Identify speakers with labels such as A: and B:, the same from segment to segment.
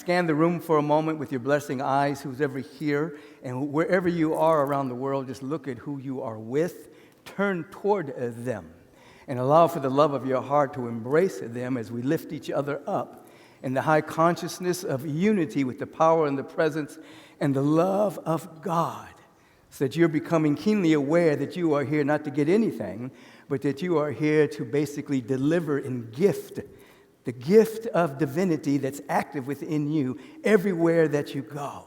A: scan the room for a moment with your blessing eyes, who's ever here, and wherever you are around the world, just look at who you are with, turn toward them, and allow for the love of your heart to embrace them as we lift each other up in the high consciousness of unity with the power and the presence and the love of God, so that you're becoming keenly aware that you are here not to get anything, but that you are here to basically deliver and gift the gift of divinity that's active within you everywhere that you go.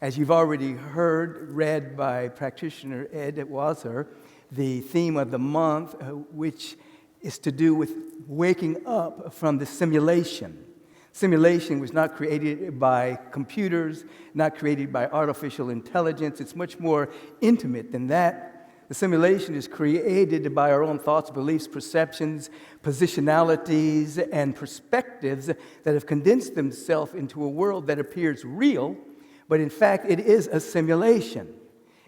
A: As you've already heard, read by practitioner Ed Wasser, the theme of the month, which is to do with waking up from the simulation. Simulation was not created by computers, not created by artificial intelligence. It's much more intimate than that. The simulation is created by our own thoughts, beliefs, perceptions, positionalities, and perspectives that have condensed themselves into a world that appears real, but in fact it is a simulation.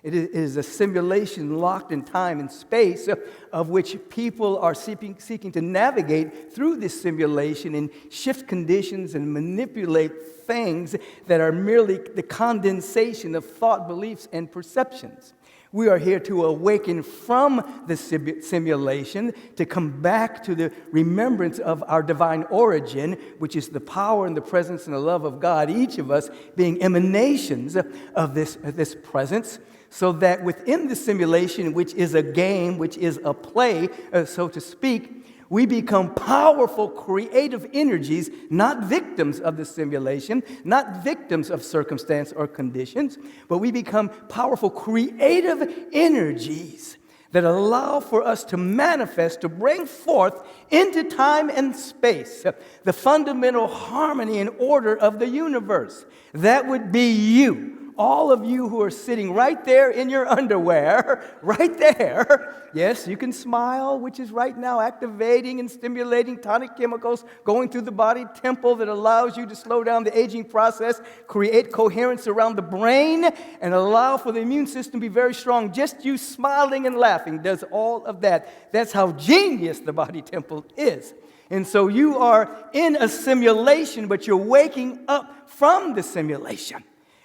A: It is a simulation locked in time and space of which people are seeking to navigate through this simulation and shift conditions and manipulate things that are merely the condensation of thought, beliefs, and perceptions. We are here to awaken from the simulation, to come back to the remembrance of our divine origin, which is the power and the presence and the love of God, each of us being emanations of this presence, so that within the simulation, which is a game, which is a play, so to speak, we become powerful, creative energies, not victims of the simulation, not victims of circumstance or conditions, but we become powerful, creative energies that allow for us to manifest, to bring forth into time and space the fundamental harmony and order of the universe. That would be you. All of you who are sitting right there in your underwear, right there. Yes, you can smile, which is right now activating and stimulating tonic chemicals going through the body temple that allows you to slow down the aging process, create coherence around the brain, and allow for the immune system to be very strong. Just you smiling and laughing does all of that. That's how genius the body temple is. And so you are in a simulation, but you're waking up from the simulation.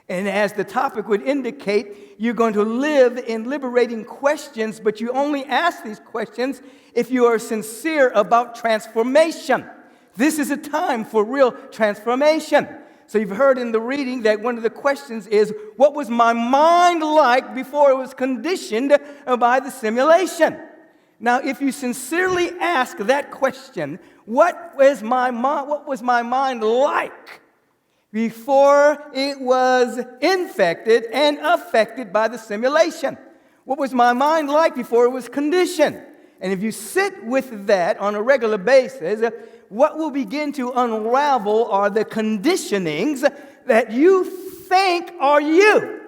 A: And as the topic would indicate, you're going to live in liberating questions, but you only ask these questions if you are sincere about transformation. This is a time for real transformation. So you've heard in the reading that one of the questions is, what was my mind like before it was conditioned by the simulation? Now, if you sincerely ask that question, what was my mind like before it was infected and affected by the simulation? What was my mind like before it was conditioned? And if you sit with that on a regular basis, what will begin to unravel are the conditionings that you think are you.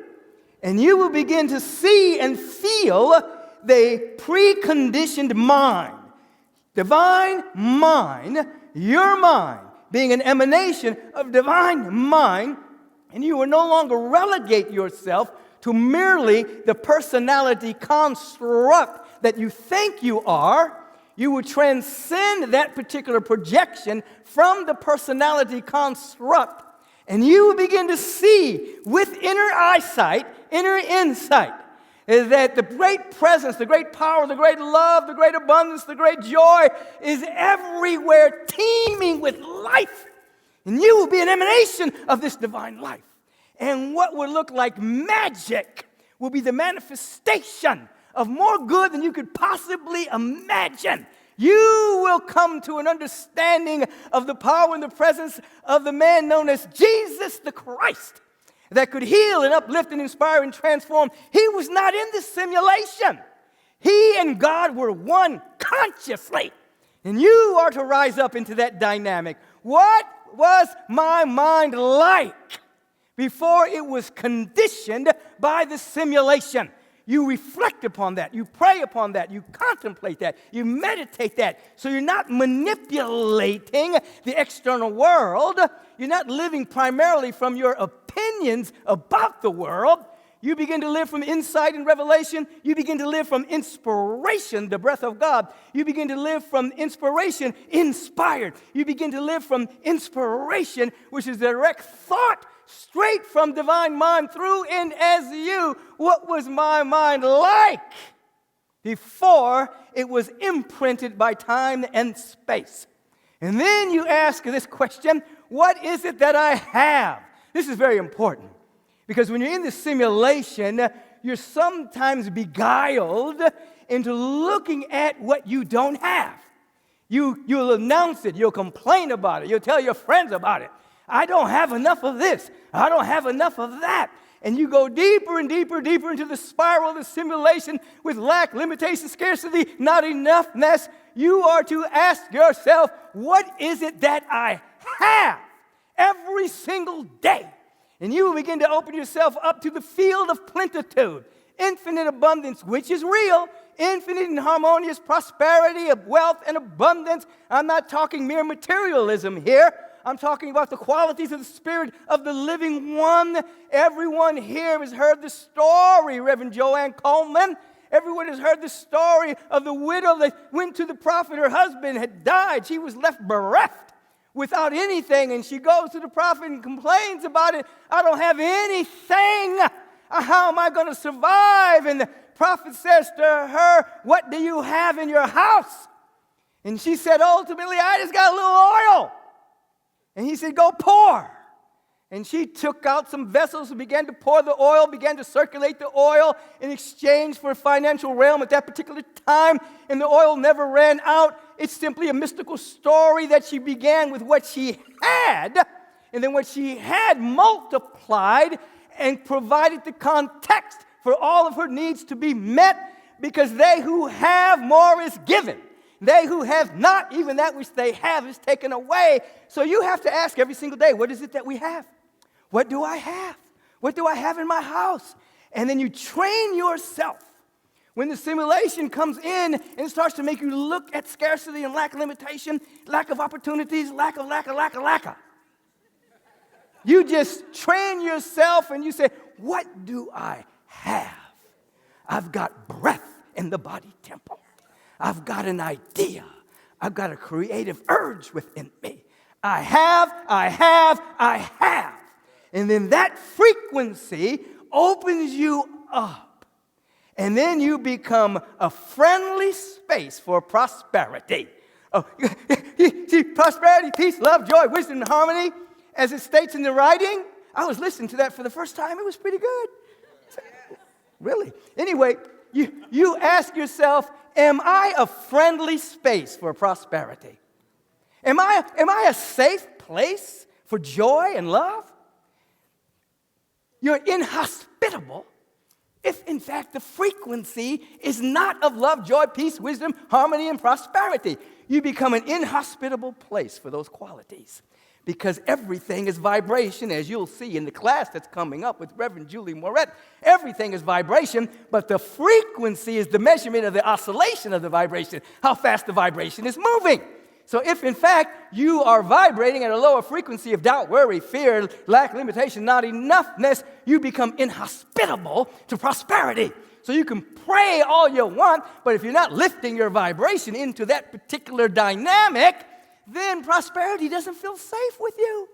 A: And you will begin to see and feel the preconditioned mind. Divine mind, your mind, being an emanation of divine mind, and you will no longer relegate yourself to merely the personality construct that you think you are. You will transcend that particular projection from the personality construct, and you will begin to see with inner eyesight, inner insight, is that the great presence, the great power, the great love, the great abundance, the great joy is everywhere, teeming with life. And you will be an emanation of this divine life. And what would look like magic will be the manifestation of more good than you could possibly imagine. You will come to an understanding of the power and the presence of the man known as Jesus the Christ, that could heal and uplift and inspire and transform. He was not in this simulation. He and God were one consciously. And you are to rise up into that dynamic. What was my mind like before it was conditioned by the simulation? You reflect upon that. You pray upon that. You contemplate that. You meditate that. So you're not manipulating the external world. You're not living primarily from your opinions about the world. You begin to live from insight and revelation. You begin to live from inspiration, the breath of God. You begin to live from inspiration, inspired. You begin to live from inspiration, which is direct thought, straight from divine mind through and as you. What was my mind like before it was imprinted by time and space? And then you ask this question, what is it that I have? This is very important. Because when you're in the simulation, you're sometimes beguiled into looking at what you don't have. You'll announce it. You'll complain about it. You'll tell your friends about it. I don't have enough of this. I don't have enough of that. And you go deeper and deeper, deeper into the spiral of the simulation with lack, limitation, scarcity, not enoughness. You are to ask yourself, what is it that I have every single day? And you will begin to open yourself up to the field of plenitude, infinite abundance, which is real, infinite and harmonious prosperity of wealth and abundance. I'm not talking mere materialism here. I'm talking about the qualities of the Spirit of the living one. Everyone here has heard the story, Reverend Joanne Coleman. Everyone has heard the story of the widow that went to the prophet. Her husband had died. She was left bereft without anything, and she goes to the prophet and complains about it. I don't have anything. How am I going to survive? And the prophet says to her, what do you have in your house? And she said, ultimately, I just got a little oil. And he said, go pour. And she took out some vessels and began to pour the oil, began to circulate the oil in exchange for a financial realm at that particular time. And the oil never ran out. It's simply a mystical story that she began with what she had. And then what she had multiplied and provided the context for all of her needs to be met, because they who have more is given. They who have not, even that which they have is taken away. So you have to ask every single day, what is it that we have? What do I have? What do I have in my house? And then you train yourself. When the simulation comes in and starts to make you look at scarcity and lack, limitation, lack of opportunities, lack of. You just train yourself and you say, what do I have? I've got breath in the body temple. I've got an idea. I've got a creative urge within me. I have. And then that frequency opens you up. And then you become a friendly space for prosperity. Oh, see, prosperity, peace, love, joy, wisdom, and harmony, as it states in the writing. I was listening to that for the first time. It was pretty good. Really. Anyway, you ask yourself, am I a friendly space for prosperity? Am I a safe place for joy and love? You're inhospitable if, in fact, the frequency is not of love, joy, peace, wisdom, harmony, and prosperity. You become an inhospitable place for those qualities, because everything is vibration, as you'll see in the class that's coming up with Reverend Julie Moret. Everything is vibration, but the frequency is the measurement of the oscillation of the vibration, how fast the vibration is moving. So if, in fact, you are vibrating at a lower frequency of doubt, worry, fear, lack, limitation, not enoughness, you become inhospitable to prosperity. So you can pray all you want, but if you're not lifting your vibration into that particular dynamic, then prosperity doesn't feel safe with you.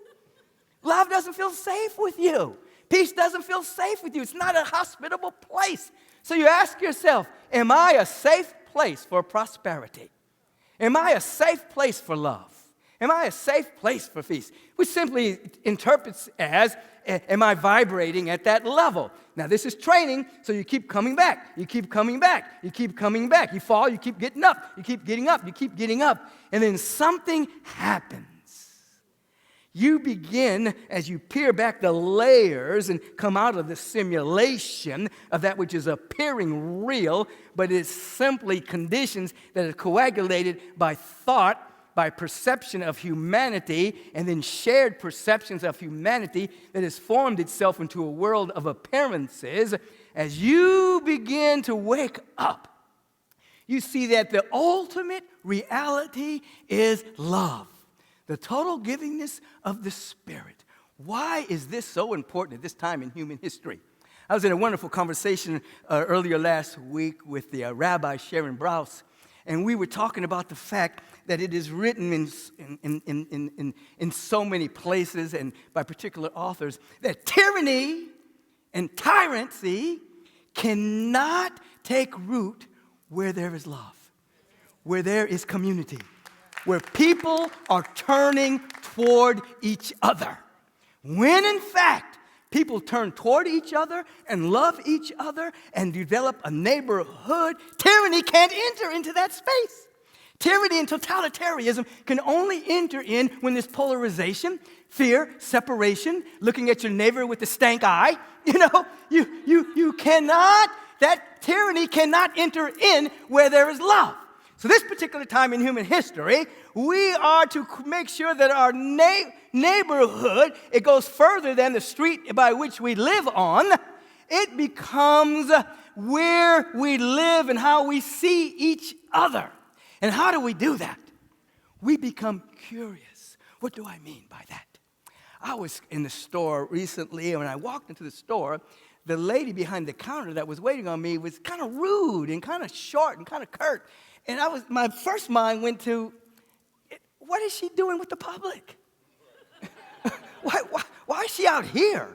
A: Love doesn't feel safe with you. Peace doesn't feel safe with you. It's not a hospitable place. So you ask yourself, am I a safe place for prosperity? Am I a safe place for love? Am I a safe place for peace? Which simply interprets as, am I vibrating at that level? Now, this is training, so you keep coming back. You keep coming back. You keep coming back. You fall, you keep getting up. You keep getting up. You keep getting up. And then something happens. You begin, as you peel back the layers and come out of the simulation of that which is appearing real, but is simply conditions that are coagulated by thought, by perception of humanity, and then shared perceptions of humanity that has formed itself into a world of appearances. As you begin to wake up, you see that the ultimate reality is love. The total givingness of the Spirit. Why is this so important at this time in human history? I was in a wonderful conversation earlier last week with the Rabbi Sharon Brous, and we were talking about the fact that it is written in so many places and by particular authors that tyranny and tyranny cannot take root where there is love, where there is community, where people are turning toward each other. When in fact, people turn toward each other and love each other and develop a neighborhood, tyranny can't enter into that space. Tyranny and totalitarianism can only enter in when there's polarization, fear, separation, looking at your neighbor with the stank eye. You cannot, that tyranny cannot enter in where there is love. So this particular time in human history, we are to make sure that our neighborhood, it goes further than the street by which we live on. It becomes where we live and how we see each other. And how do we do that? We become curious. What do I mean by that? I was in the store recently, and when I walked into the store, the lady behind the counter that was waiting on me was kind of rude and kind of short and kind of curt. And my first mind went to, what is she doing with the public? Why is she out here?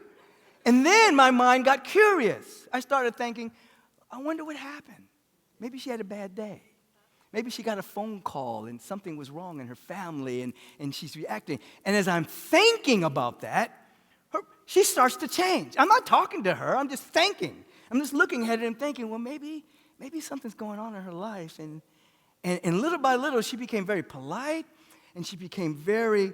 A: And then my mind got curious. I started thinking, I wonder what happened. Maybe she had a bad day. Maybe she got a phone call and something was wrong in her family and she's reacting. And as I'm thinking about that, she starts to change. I'm not talking to her. I'm just thinking. I'm just looking at it and thinking, well, maybe something's going on in her life. And little by little, she became very polite, and she became very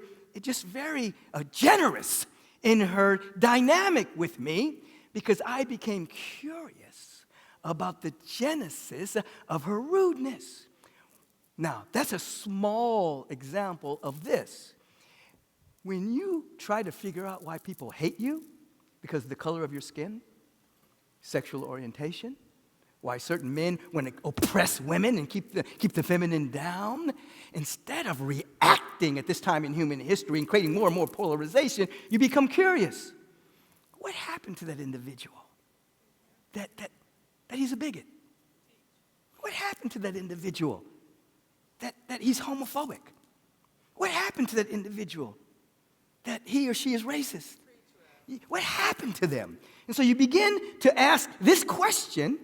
A: generous in her dynamic with me because I became curious about the genesis of her rudeness. Now, that's a small example of this. When you try to figure out why people hate you because of the color of your skin, sexual orientation, why certain men want to oppress women and keep the feminine down, instead of reacting at this time in human history and creating more and more polarization, you become curious. What happened to that individual? That he's a bigot? What happened to that individual? That he's homophobic? What happened to that individual? That he or she is racist? What happened to them? And so you begin to ask this question,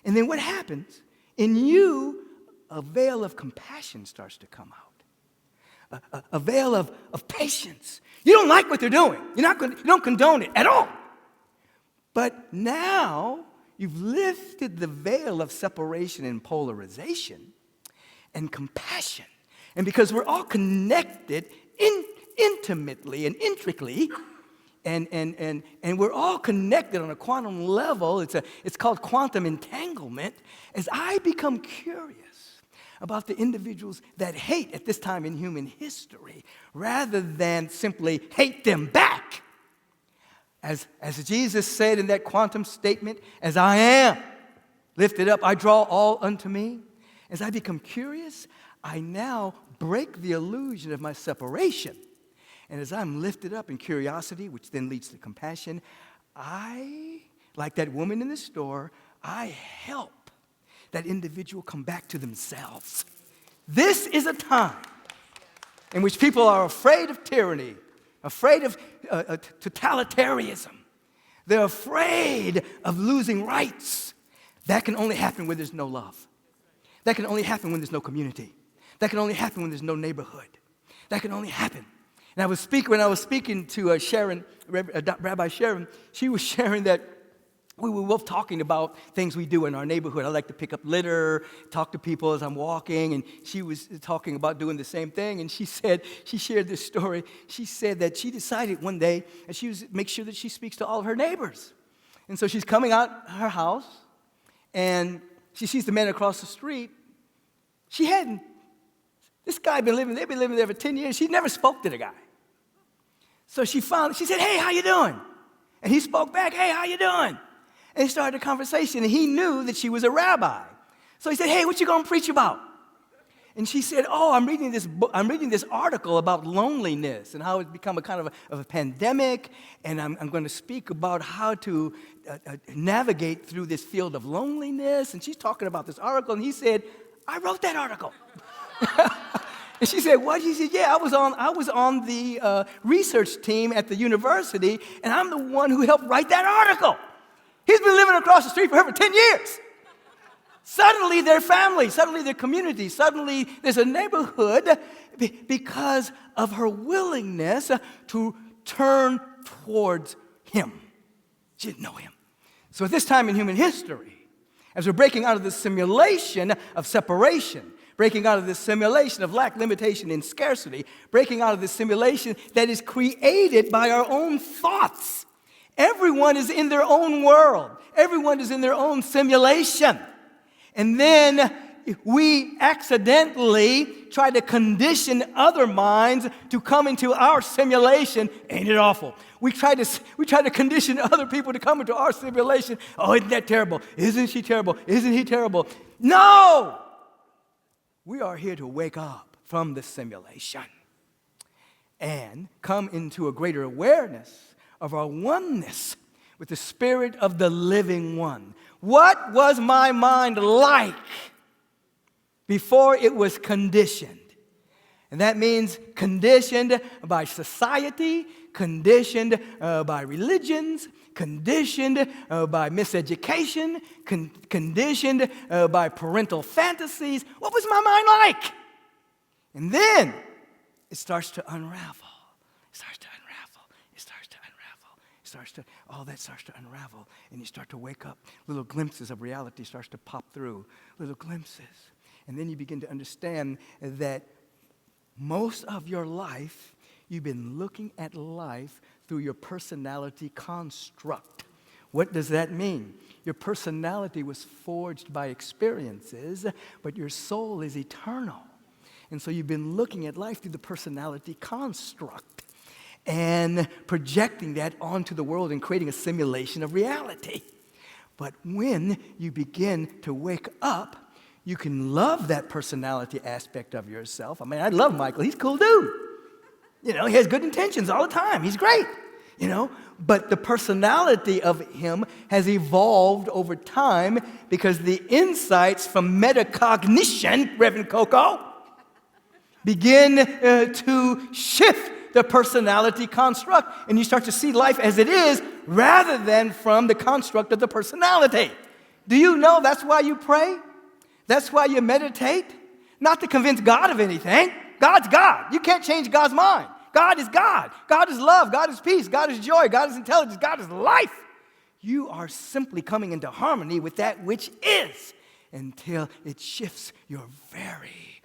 A: and then what happens? In you, a veil of compassion starts to come out. A veil of patience. You don't like what they're doing. You don't condone it at all. But now you've lifted the veil of separation and polarization and compassion. And because we're all connected intimately and intricately, and we're all connected on a quantum level. It's called quantum entanglement. As I become curious about the individuals that hate at this time in human history, rather than simply hate them back, as Jesus said in that quantum statement, as I am lifted up, I draw all unto me. As I become curious, I now break the illusion of my separation. And as I'm lifted up in curiosity, which then leads to compassion, I, like that woman in the store, I help that individual come back to themselves. This is a time in which people are afraid of tyranny, afraid of totalitarianism. They're afraid of losing rights. That can only happen where there's no love. That can only happen when there's no community. That can only happen when there's no neighborhood. That can only happen. And when I was speaking to Sharon, Rabbi Sharon, she was sharing that we were both talking about things we do in our neighborhood. I like to pick up litter, talk to people as I'm walking, and she was talking about doing the same thing. And she shared this story. She said that she decided one day that she was make sure that she speaks to all of her neighbors. And so she's coming out her house, and she sees the man across the street. This guy they've been living there for 10 years. She never spoke to the guy. So she said, hey, how you doing? And he spoke back, hey, how you doing? And he started a conversation, and he knew that she was a rabbi. So he said, hey, what you going to preach about? And she said, oh, I'm reading this article about loneliness and how it's become a kind of a pandemic, and I'm going to speak about how to navigate through this field of loneliness. And she's talking about this article, and he said, I wrote that article. And she said, what? He said, yeah, I was on the research team at the university, and I'm the one who helped write that article. He's been living across the street from her for 10 years. Suddenly their family, suddenly their community, suddenly there's a neighborhood because of her willingness to turn towards him. She didn't know him. So at this time in human history, as we're breaking out of this simulation of separation, breaking out of this simulation of lack, limitation, and scarcity, breaking out of this simulation that is created by our own thoughts. Everyone is in their own world. Everyone is in their own simulation. And then we accidentally try to condition other minds to come into our simulation. Ain't it awful? We try to condition other people to come into our simulation. Oh, isn't that terrible? Isn't she terrible? Isn't he terrible? No! We are here to wake up from the simulation and come into a greater awareness of our oneness with the Spirit of the living one. What was my mind like before it was conditioned? And that means conditioned by society, conditioned by religions, conditioned by miseducation, conditioned by parental fantasies. What was my mind like? And then it starts to unravel. All that starts to unravel, and you start to wake up. Little glimpses of reality starts to pop through, little glimpses. And then you begin to understand that most of your life, you've been looking at life through your personality construct. What does that mean? Your personality was forged by experiences, but your soul is eternal. And so you've been looking at life through the personality construct and projecting that onto the world and creating a simulation of reality. But when you begin to wake up, you can love that personality aspect of yourself. I mean, I love Michael. He's a cool dude. You know, he has good intentions all the time. He's great, you know. But the personality of him has evolved over time because the insights from metacognition, Reverend Coco, begin to shift the personality construct, and you start to see life as it is rather than from the construct of the personality. Do you know that's why you pray? That's why you meditate? Not to convince God of anything. God's God. You can't change God's mind. God is God. God is love. God is peace. God is joy. God is intelligence. God is life. You are simply coming into harmony with that which is until it shifts your very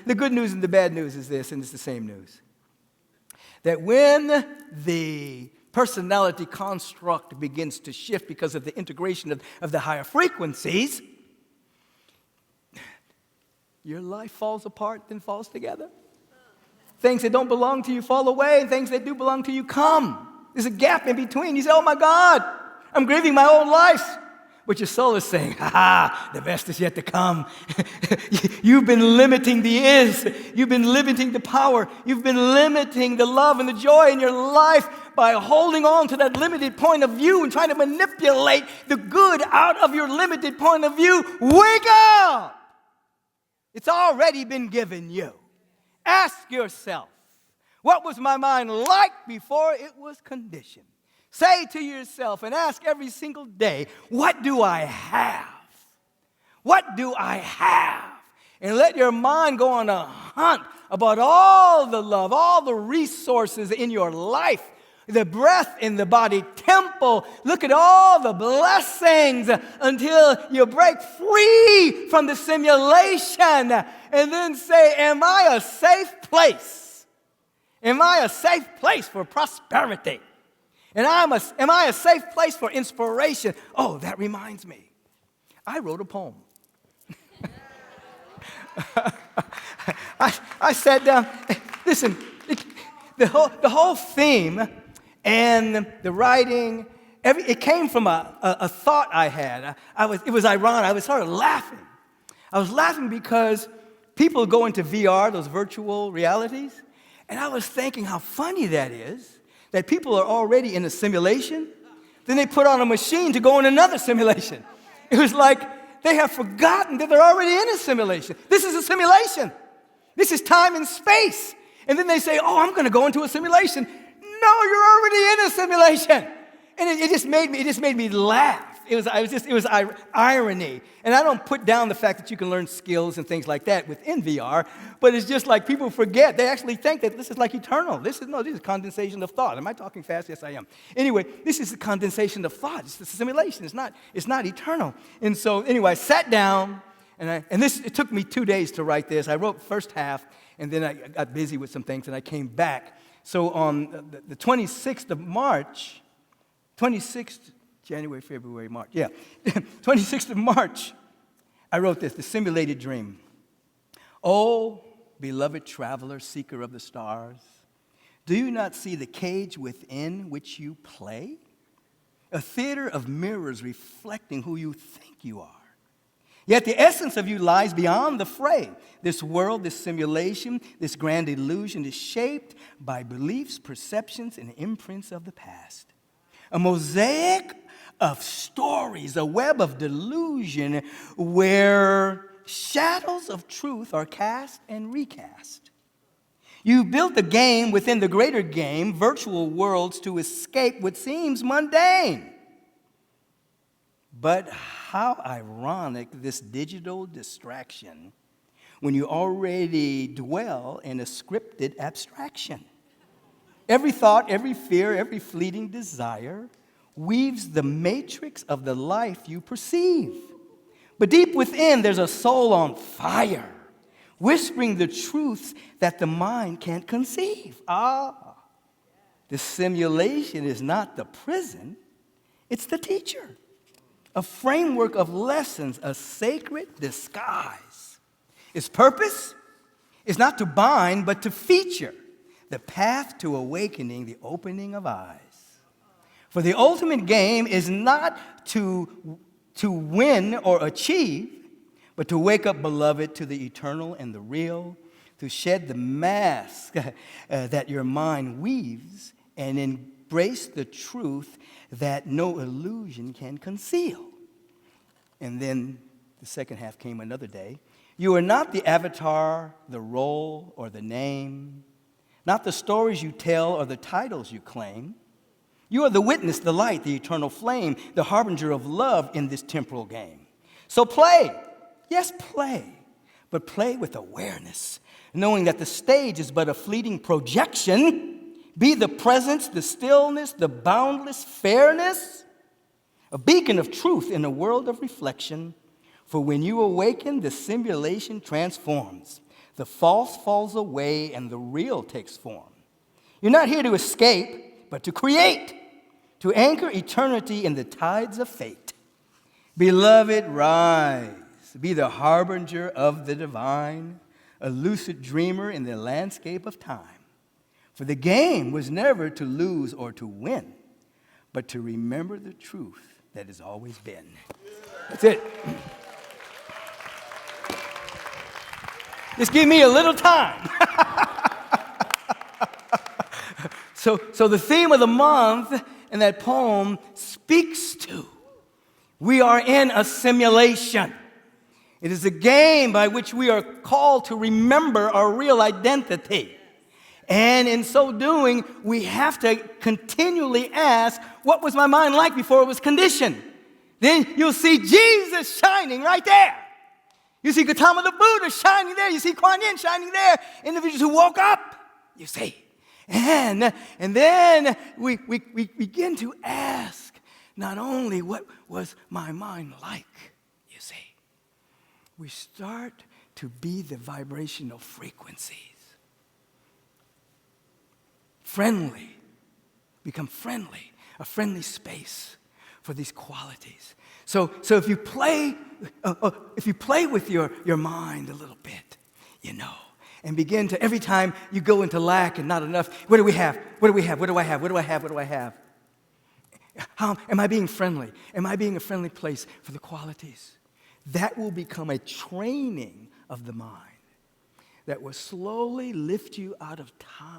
A: The good news and the bad news is this, and it's the same news. That when the personality construct begins to shift because of the integration of the higher frequencies, your life falls apart, then falls together. Things that don't belong to you fall away, and things that do belong to you come. There's a gap in between. You say, oh my God, I'm grieving my old life. But your soul is saying, the best is yet to come. You've been limiting the is. You've been limiting the power. You've been limiting the love and the joy in your life by holding on to that limited point of view and trying to manipulate the good out of your limited point of view. Wake up! It's already been given you. Ask yourself, what was my mind like before it was conditioned? Say to yourself and ask every single day, what do I have? What do I have? And let your mind go on a hunt about all the love, all the resources in your life, the breath in the body temple. Look at all the blessings until you break free from the simulation. And then say, am I a safe place? Am I a safe place for prosperity? And am I a safe place for inspiration? Oh, that reminds me. I wrote a poem. I sat down. Listen, the whole theme and the writing it came from a thought I had. It was ironic. I was sort of laughing. I was laughing because people go into VR, those virtual realities, and I was thinking how funny that is, that people are already in a simulation, then they put on a machine to go in another simulation. It was like they have forgotten that they're already in a simulation. This is a simulation. This is time and space. And then they say, oh, I'm going to go into a simulation. No, you're already in a simulation. And it just made me laugh. It was irony. And I don't put down the fact that you can learn skills and things like that within VR, but it's just like people forget. They actually think that this is like eternal. This is condensation of thought. Am I talking fast? Yes, I am. Anyway, this is a condensation of thought. It's a simulation. It's not eternal. And so anyway, I sat down, it took me 2 days to write this. I wrote the first half, and then I got busy with some things, and I came back. So on the 26th of March, 26th of March, I wrote this, The Simulated Dream. Oh, beloved traveler, seeker of the stars, do you not see the cage within which you play? A theater of mirrors reflecting who you think you are. Yet the essence of you lies beyond the fray. This world, this simulation, this grand illusion is shaped by beliefs, perceptions, and imprints of the past. A mosaic of stories, a web of delusion where shadows of truth are cast and recast. You built a game within the greater game, virtual worlds, to escape what seems mundane. But how ironic this digital distraction when you already dwell in a scripted abstraction. Every thought, every fear, every fleeting desire weaves the matrix of the life you perceive. But deep within, there's a soul on fire, whispering the truths that the mind can't conceive. The simulation is not the prison, it's the teacher. A framework of lessons, a sacred disguise. Its purpose is not to bind, but to feature the path to awakening, the opening of eyes. For the ultimate game is not to win or achieve, but to wake up, beloved, to the eternal and the real, to shed the mask that your mind weaves and embrace the truth that no illusion can conceal. And then the second half came another day. You are not the avatar, the role, or the name, not the stories you tell or the titles you claim. You are the witness, the light, the eternal flame, the harbinger of love in this temporal game. So play. Yes, play. But play with awareness, knowing that the stage is but a fleeting projection. Be the presence, the stillness, the boundless fairness, a beacon of truth in a world of reflection. For when you awaken, the simulation transforms. The false falls away and the real takes form. You're not here to escape, but to create, to anchor eternity in the tides of fate. Beloved, rise. Be the harbinger of the divine, a lucid dreamer in the landscape of time. For the game was never to lose or to win, but to remember the truth that has always been. That's it. Just give me a little time. So the theme of the month in that poem speaks to, we are in a simulation. It is a game by which we are called to remember our real identity. And in so doing, we have to continually ask, what was my mind like before it was conditioned? Then you'll see Jesus shining right there. You see Gautama the Buddha shining there. You see Kuan Yin shining there. Individuals who woke up, you see. And then we begin to ask, not only what was my mind like, you see. We start to be the vibrational frequencies. Friendly, become friendly, a friendly space for these qualities. So if you play with your mind a little bit, you know, and begin to, every time you go into lack and not enough, what do we have? What do we have? What do I have? What do I have? What do I have? Am I being friendly? Am I being a friendly place for the qualities? That will become a training of the mind that will slowly lift you out of time,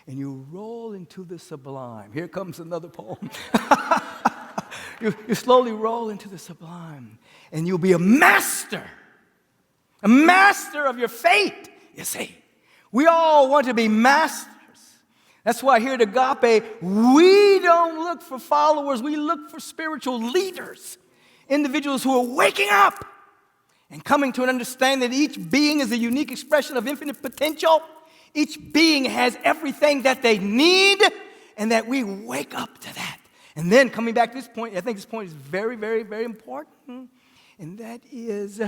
A: and you roll into the sublime. Here comes another poem. You slowly roll into the sublime, and you'll be a master of your fate, you see. We all want to be masters. That's why here at Agape, we don't look for followers. We look for spiritual leaders, individuals who are waking up and coming to an understanding that each being is a unique expression of infinite potential. Each being has everything that they need, and that we wake up to that. And then coming back to this point, I think this point is very, very, very important, and that is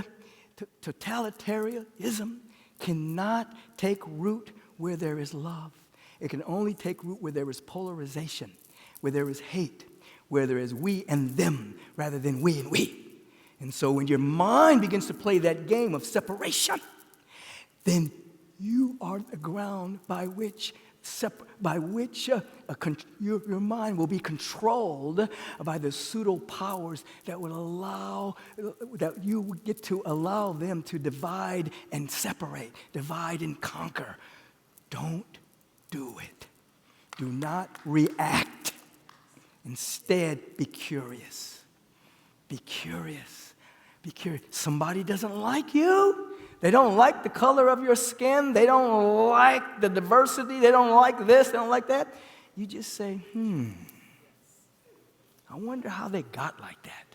A: totalitarianism cannot take root where there is love. It can only take root where there is polarization, where there is hate, where there is we and them rather than we and we. And so when your mind begins to play that game of separation, then you are the ground by which your mind will be controlled by the pseudo powers that would allow, that you would get to allow them to divide and separate, divide and conquer. Don't do it. Do not react. Instead, be curious. Be curious. Be curious. Somebody doesn't like you. They don't like the color of your skin. They don't like the diversity. They don't like this. They don't like that. You just say, I wonder how they got like that.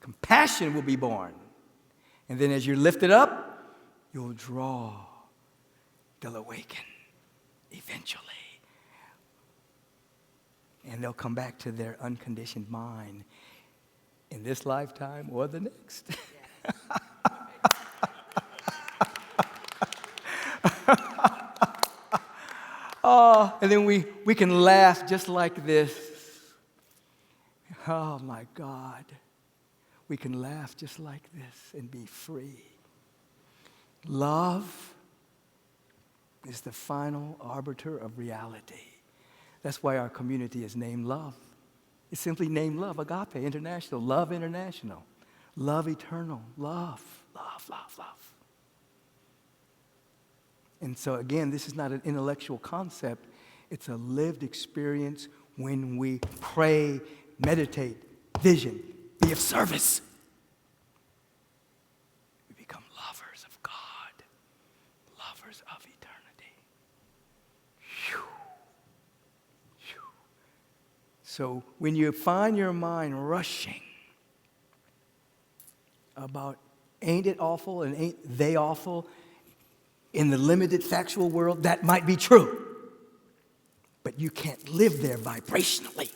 A: Compassion will be born. And then as you're lifted up, you'll draw. They'll awaken eventually. And they'll come back to their unconditioned mind in this lifetime or the next. And then we can laugh just like this. Oh my God. We can laugh just like this and be free. Love is the final arbiter of reality. That's why our community is named Love. It's simply named Love, Agape International, Love International, Love Eternal, Love, love, love, love. And so again, this is not an intellectual concept. It's a lived experience when we pray, meditate, vision, be of service. We become lovers of God, lovers of eternity. Whew. Whew. So when you find your mind rushing about ain't it awful and ain't they awful, in the limited factual world, that might be true. But you can't live there vibrationally.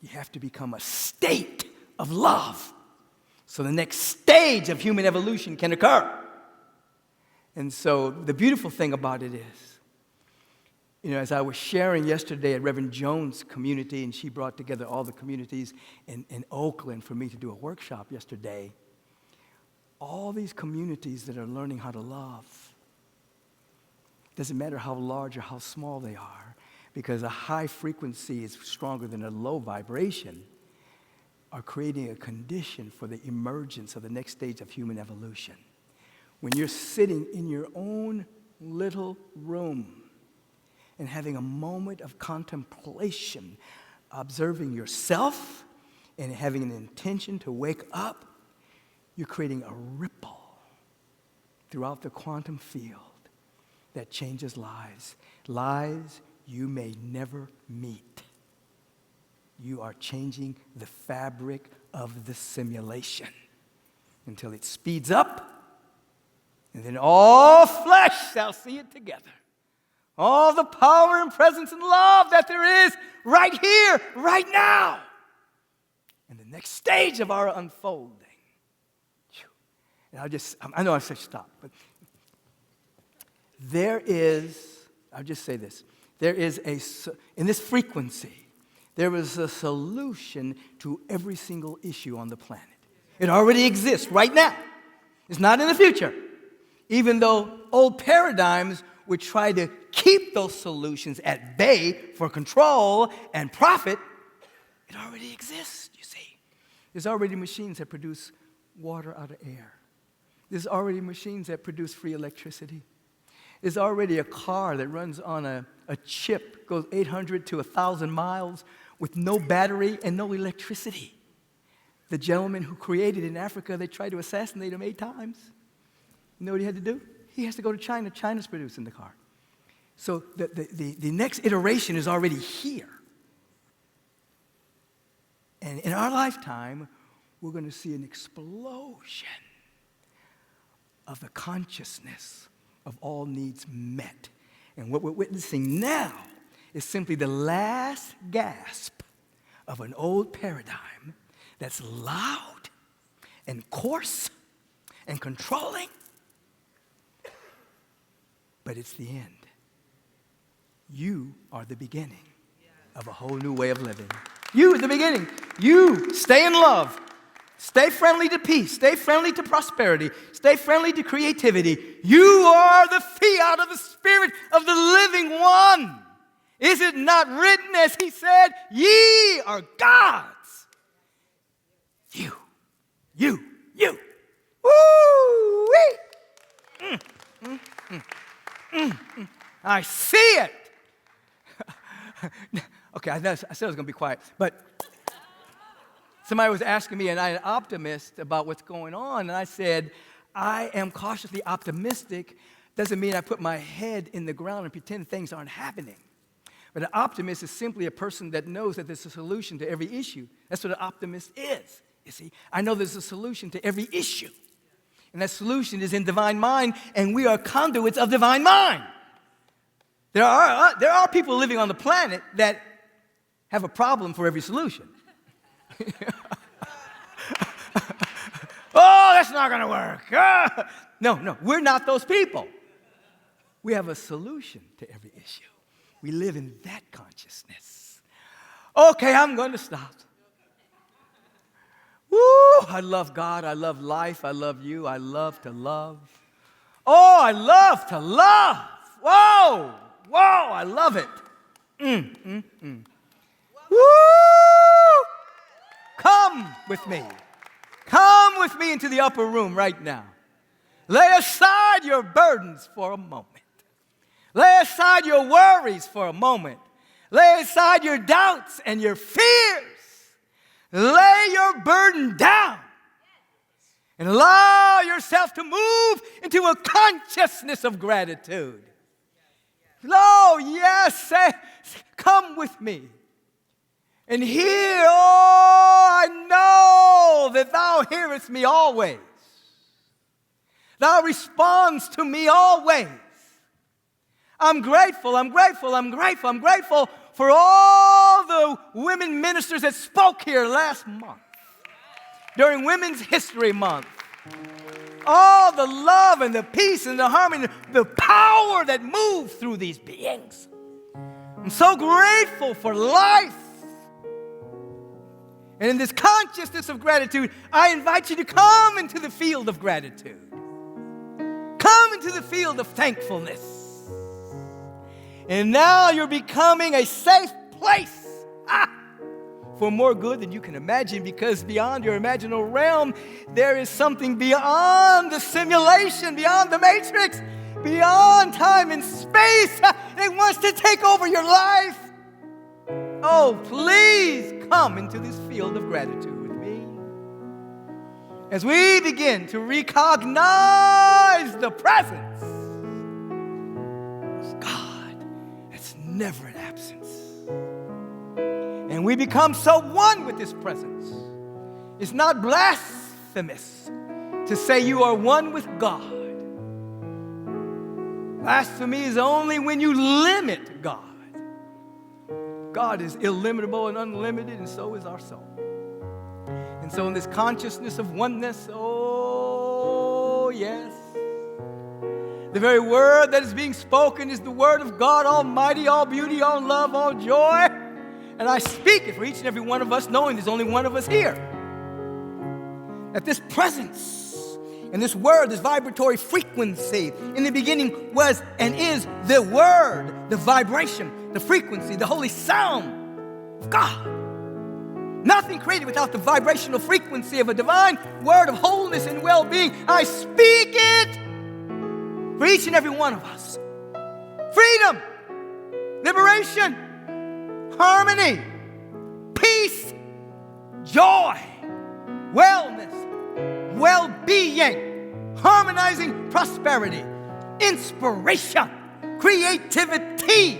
A: You have to become a state of love so the next stage of human evolution can occur. And so the beautiful thing about it is, as I was sharing yesterday at Reverend Jones' community, and she brought together all the communities in Oakland for me to do a workshop yesterday, all these communities that are learning how to love, doesn't matter how large or how small they are, because a high frequency is stronger than a low vibration, are creating a condition for the emergence of the next stage of human evolution. When you're sitting in your own little room and having a moment of contemplation, observing yourself and having an intention to wake up, you're creating a ripple throughout the quantum field that changes lives. Lives you may never meet. You are changing the fabric of the simulation until it speeds up, and then all flesh shall see it together. All the power and presence and love that there is right here, right now. And the next stage of our unfolding. And I know I said stop, but I'll just say this. In this frequency, there is a solution to every single issue on the planet. It already exists right now. It's not in the future. Even though old paradigms would try to keep those solutions at bay for control and profit, it already exists, you see. There's already machines that produce water out of air. There's already machines that produce free electricity. There's already a car that runs on a chip, goes 800 to 1,000 miles with no battery and no electricity. The gentleman who created it in Africa, they tried to assassinate him 8 times. You know what he had to do? He has to go to China. China's producing the car. So the next iteration is already here. And in our lifetime, we're going to see an explosion of the consciousness of all needs met. And what we're witnessing now is simply the last gasp of an old paradigm that's loud and coarse and controlling, but it's the end. You are the beginning of a whole new way of living. You are the beginning. You stay in love. Stay friendly to peace. Stay friendly to prosperity. Stay friendly to creativity. You are the fiat of the Spirit of the living one. Is it not written, as he said, ye are gods? You. Woo-wee. I see it. Okay, I said I was going to be quiet, but somebody was asking me, and I'm an optimist about what's going on, and I said, I am cautiously optimistic. Doesn't mean I put my head in the ground and pretend things aren't happening. But an optimist is simply a person that knows that there's a solution to every issue. That's what an optimist is, you see. I know there's a solution to every issue. And that solution is in divine mind, and we are conduits of divine mind. There are people living on the planet that have a problem for every solution. Oh, that's not going to work. No, we're not those people. We have a solution to every issue. We live in that consciousness. Okay, I'm going to stop. Woo, I love God. I love life. I love you. I love to love. Oh, I love to love. Whoa, I love it. Woo! Come with me. Come with me into the upper room right now. Lay aside your burdens for a moment. Lay aside your worries for a moment. Lay aside your doubts and your fears. Lay your burden down and allow yourself to move into a consciousness of gratitude. Oh, yes, come with me. And hear, oh, I know that thou hearest me always. Thou responds to me always. I'm grateful for all the women ministers that spoke here last month during Women's History Month. All the love and the peace and the harmony, the power that moved through these beings. I'm so grateful for life. And in this consciousness of gratitude, I invite you to come into the field of gratitude. Come into the field of thankfulness. And now you're becoming a safe place for more good than you can imagine, because beyond your imaginal realm, there is something beyond the simulation, beyond the matrix, beyond time and space that wants to take over your life. Oh, please come into this field of gratitude with me as we begin to recognize the presence of God that's never in absence. And we become so one with His presence. It's not blasphemous to say you are one with God. Blasphemy is only when you limit God. God is illimitable and unlimited, and so is our soul. And so in this consciousness of oneness, oh yes, the very word that is being spoken is the word of God Almighty, all beauty, all love, all joy. And I speak it for each and every one of us, knowing there's only one of us here. That this presence And this word, this vibratory frequency, in the beginning was and is the word, the vibration, the frequency, the holy sound of God. Nothing created without the vibrational frequency of a divine word of wholeness and well-being. I speak it for each and every one of us. Freedom, liberation, harmony, peace, joy, wellness, well-being, harmonizing prosperity, inspiration, creativity,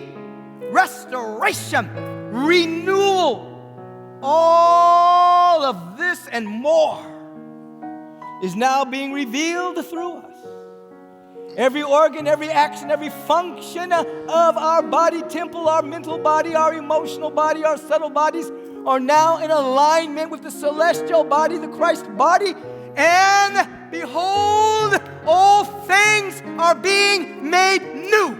A: restoration, renewal. All of this and more is now being revealed through us. Every organ, every action, every function of our body temple, our mental body, our emotional body, our subtle bodies are now in alignment with the celestial body, the Christ body. And behold, all things are being made new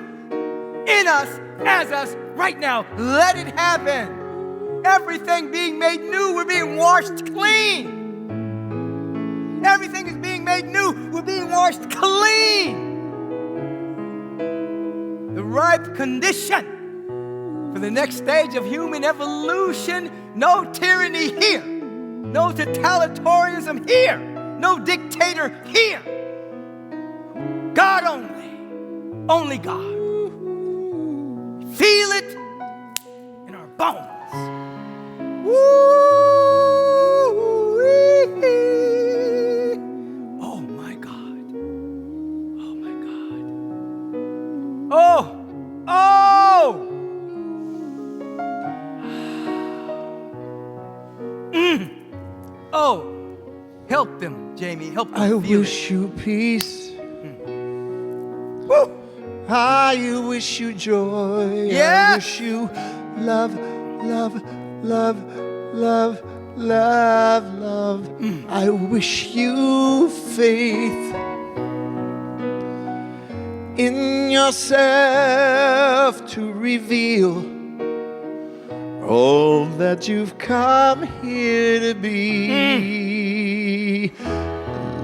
A: in us, as us, right now. Let it happen. Everything being made new, we're being washed clean. Everything is being made new, we're being washed clean. The ripe condition for the next stage of human evolution. No tyranny here. No totalitarianism here. No dictator here. God only. Only God. Feel it in our bones. Woo-wee. Oh my God. Oh my God. Oh. Oh. Oh. Help them, Jamie. Help them.
B: I
A: feel
B: wish
A: it.
B: you peace.
A: Woo.
B: I wish you joy.
A: Yeah.
B: I wish you love, love, love, love, love, love. I wish you faith in yourself to reveal all that you've come here to be.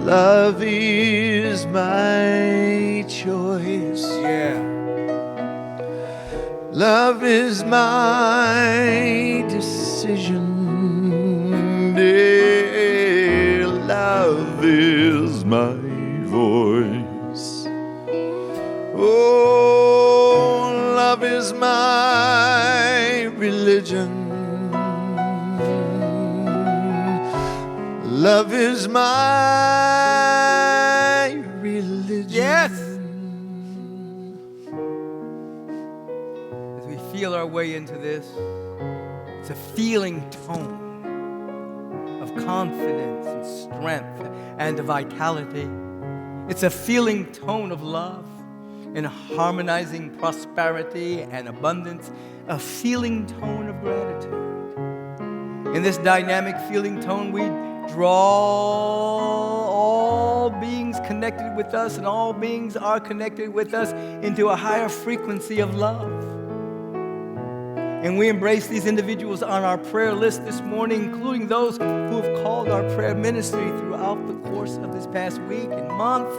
B: Love is my choice.
A: Yeah.
B: Love is my decision. Yeah, love is my voice. Oh, love is my religion. Love is my religion.
A: Yes. As we feel our way into this, it's a feeling tone of confidence and strength and vitality. It's a feeling tone of love and harmonizing prosperity and abundance, a feeling tone of gratitude. In this dynamic feeling tone, we draw all beings connected with us, and all beings are connected with us, into a higher frequency of love. And we embrace these individuals on our prayer list this morning, including those who have called our prayer ministry throughout the course of this past week and month.